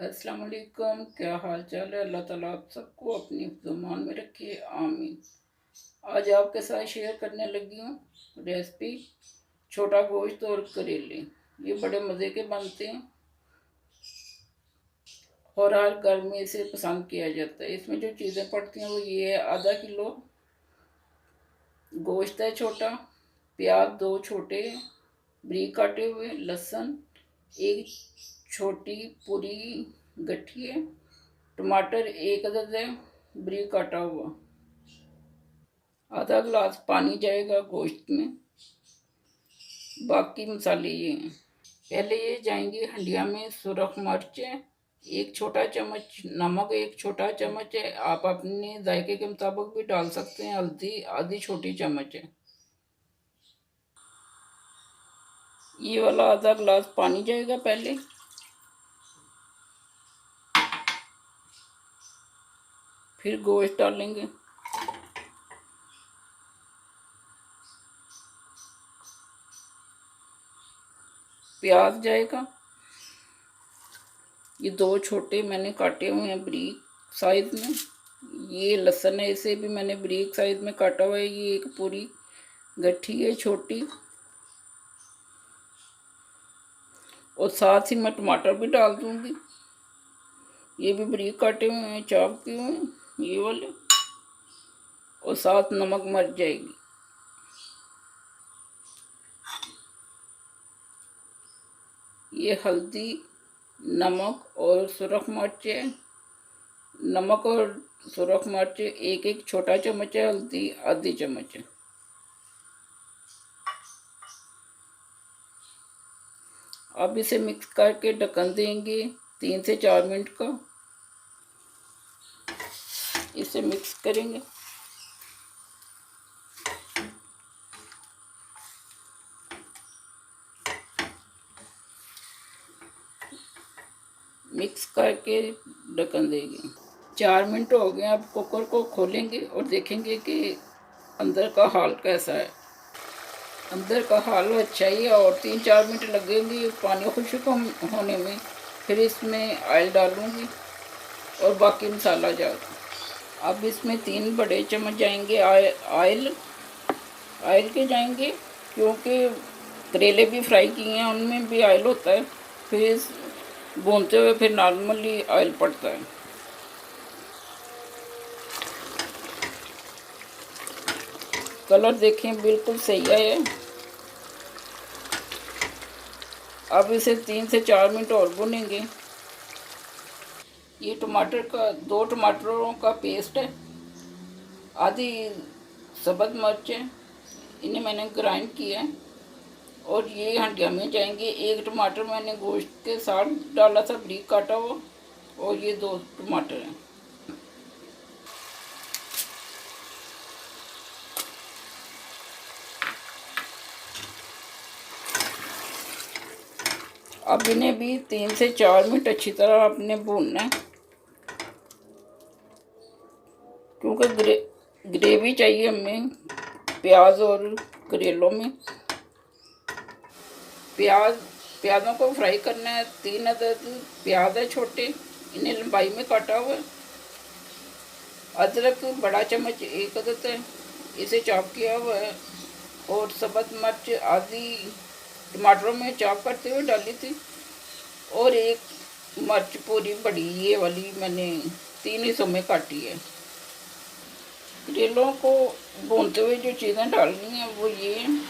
अस्सलाम वालेकुम। क्या हाल चाल है? अल्लाह ताला आप सबको अपनी ज़ुबान में रखे, आमीन। आज आपके साथ शेयर करने लगी हूँ रेसिपी छोटा गोश्त और करेले। ये बड़े मज़े के बनते हैं और हर घर में इसे पसंद किया जाता है। इसमें जो चीज़ें पड़ती हैं वो ये है: आधा किलो गोश्त है छोटा, प्याज दो छोटे बारीक काटे हुए, लहसुन एक छोटी पूरी गठी है, टमाटर एक अदद है बारीक काटा हुआ, आधा गिलास पानी जाएगा गोश्त में। बाकी मसाले ये हैं। पहले ये जाएंगे हंडिया में सुरख मिर्च है एक छोटा चम्मच, नमक एक छोटा चम्मच है, आप अपने जायके के मुताबिक भी डाल सकते हैं। हल्दी आधी छोटी चम्मच है। ये वाला आधा गिलास पानी जाएगा पहले। फिर गोश्त डालेंगे, प्याज जाएगा, ये दो छोटे मैंने काटे हुए हैं बारीक साइज में। ये लहसुन है, इसे भी मैंने बारीक साइज में काटा हुआ है। ये एक पूरी गठी है छोटी, और साथ ही मैं टमाटर भी डाल दूंगी। ये भी बारीक काटे हुए हैं, चॉप किए हुए हैं ये वाले। और साथ नमक मर जाएगी। ये हल्दी, नमक और सुरख मिर्च है। नमक और सुरख मिर्च एक एक छोटा चम्मच है, हल्दी आधी चम्मच है। अब इसे मिक्स करके ढक्कन देंगे 3 से 4 मिनट का। इसे मिक्स करेंगे। मिक्स करके ढक्कन देंगे। 4 मिनट हो गए। अब कुकर को खोलेंगे और देखेंगे कि अंदर का हाल कैसा है। अंदर का हाल अच्छा ही है और 3-4 मिनट लगेंगे पानी खुश्क होने में। फिर इसमें ऑयल डालूंगी और बाकी मसाला डाल। अब इसमें 3 बड़े चम्मच जाएंगे ऑयल। ऑयल के जाएंगे क्योंकि करेले भी फ्राई किए हैं, उनमें भी ऑयल होता है। फिर भूनते हुए फिर नॉर्मली ऑयल पड़ता है। कलर देखें बिल्कुल सही है। अब इसे 3 से 4 मिनट और भुनेंगे। ये टमाटर का 2 टमाटरों का पेस्ट है, आधी सब्ज़ मिर्च है, इन्हें मैंने ग्राइंड किया है। और ये हंडिया में जाएंगे। एक टमाटर मैंने गोश्त के साथ डाला था बारीक काटा हुआ, और ये 2 टमाटर हैं। अब इन्हें भी 3 से 4 मिनट अच्छी तरह आपने भूनना है, क्योंकि ग्रेवी चाहिए हमें प्याज और करेलों में। प्याज़ों को फ्राई करना है। 3 अदद प्याज है छोटे, इन्हें लंबाई में काटा हुआ है। अदरक बड़ा चम्मच एक अदद है, इसे चॉप किया हुआ है। और सब्ज़ मिर्च आधी टमाटरों में चॉप करते हुए डाली थी। और एक मिर्च पूरी बड़ी, ये वाली मैंने 3 हिस्सों में काटी है। करेलों को भूनते हुए जो चीज़ें डालनी हैं वो ये हैं: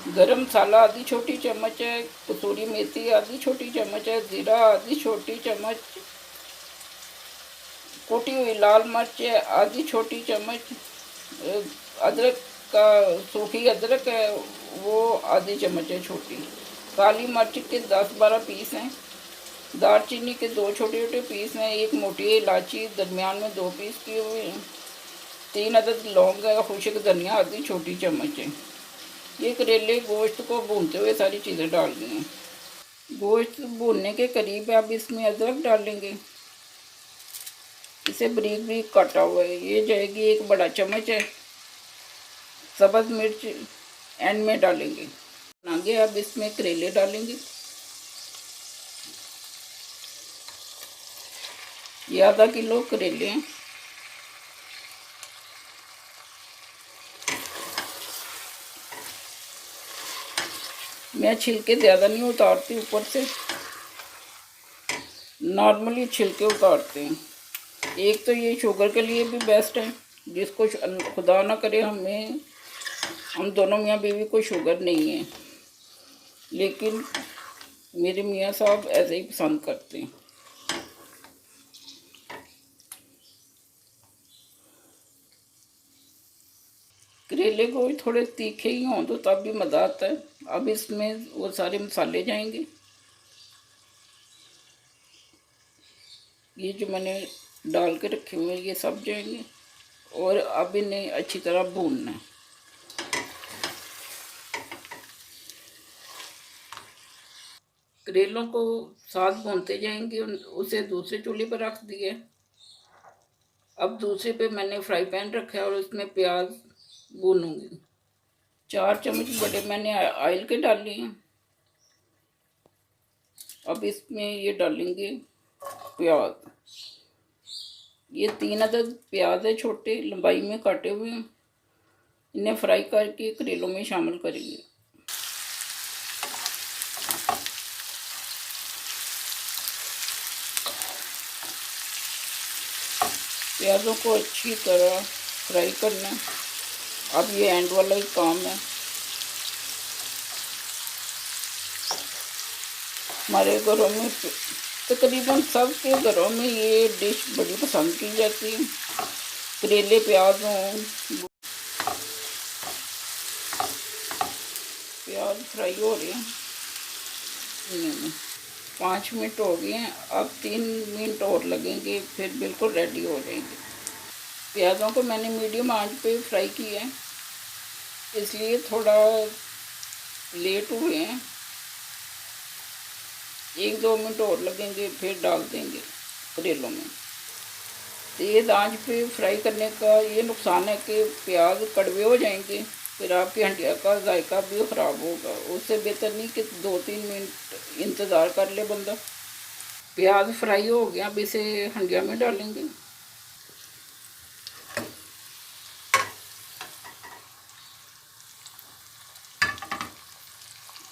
गरम मसाला आधी छोटी चम्मच है, कसूरी मेथी आधी छोटी चम्मच है, ज़ीरा आधी छोटी चम्मच, कुटी हुई लाल मिर्च है आधी छोटी चम्मच, अदरक का सूखी अदरक है वो आधी चम्मच है छोटी, काली मिर्च के 10-12 पीस हैं, दालचीनी के 2 छोटे छोटे पीस हैं, एक मोटी इलायची दरमियान में 2 पीस किए हुए हैं, 3 अदद लौंग है, खुश्क धनिया आधी छोटी चम्मच है। ये करेले गोश्त को भूनते हुए सारी चीज़ें डालनी हैं। गोश्त भूनने के करीब है। अब इसमें अदरक डालेंगे, इसे बारीक बारीक काटा हुआ है, ये जाएगी 1 बड़ा चम्मच है। सब्ज़ मिर्च एंड में डालेंगे। आगे अब इसमें करेले डालेंगे। ये आधा किलो करेले हैं। मैं छिलके ज़्यादा नहीं उतारती, ऊपर से नॉर्मली छिलके उतारते हैं। एक तो ये शुगर के लिए भी बेस्ट है, जिसको खुदा ना करे हम दोनों मियाँ बीवी को शुगर नहीं है, लेकिन मेरे मियाँ साहब ऐसे ही पसंद करते हैं। करेले को भी थोड़े तीखे ही हों तो तब भी मज़ा आता है। अब इसमें वो सारे मसाले जाएंगे, ये जो मैंने डाल के रखे हुए हैं ये सब जाएंगे, और अब इन्हें अच्छी तरह भूनना है। करेलों को साथ भूनते जाएंगे, उसे दूसरे चूल्हे पर रख दिए। अब दूसरे पे मैंने फ्राई पैन रखा है और उसमें प्याज भूनूंगी। 4 चम्मच बड़े मैंने ऑयल के डाल लिए हैं। अब इसमें ये डालेंगे प्याज। ये 3 अदद प्याज है, छोटे लंबाई में काटे हुए हैं। इन्हें फ्राई करके करेलों में शामिल करेंगे। प्याज़ों को अच्छी तरह फ्राई करना। अब ये एंड वाला ही काम है। हमारे घरों में तकरीबन सबके घरों में ये डिश बड़ी पसंद की जाती है। करेले प्याज हों, प्याज फ्राई हो रहे हैं। 5 मिनट हो गए हैं, अब 3 मिनट और लगेंगे, फिर बिल्कुल रेडी हो जाएंगे। प्याज़ों को मैंने मीडियम आंच पे फ्राई किया है, इसलिए थोड़ा लेट हुए हैं। 1-2 मिनट और लगेंगे, फिर डाल देंगे करेलों में। तेज़ आंच पे फ्राई करने का ये नुकसान है कि प्याज कड़वे हो जाएंगे, फिर आपकी हंडिया का जायका भी ख़राब होगा। उससे बेहतर नहीं कि 2-3 मिनट इंतज़ार कर ले बंदा। प्याज फ्राई हो गया, अब इसे हंडिया में डालेंगे।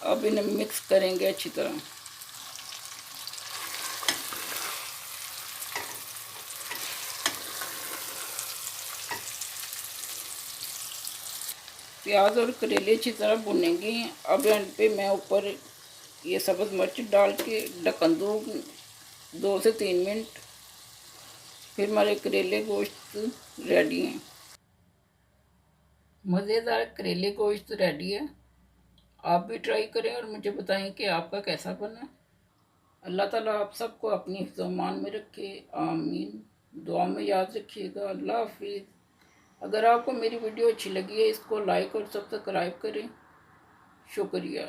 अब इन्हें मिक्स करेंगे अच्छी तरह। प्याज और करेले अच्छी तरह भुनेंगे। अब एंड पे मैं ऊपर ये सब्ज़ मिर्च डाल के ढक्कन दूँ 2 से 3 मिनट, फिर हमारे करेले गोश्त रेडी हैं। मज़ेदार करेले गोश्त रेडी है। आप भी ट्राई करें और मुझे बताएं कि आपका कैसा बना। अल्लाह ताला आप सबको अपनी हिफ्ज़-ओ-अमान में रखे, आमीन। दुआ में याद रखिएगा। अल्लाह हाफिज़। अगर आपको मेरी वीडियो अच्छी लगी है, इसको लाइक और सब्सक्राइब करें। शुक्रिया।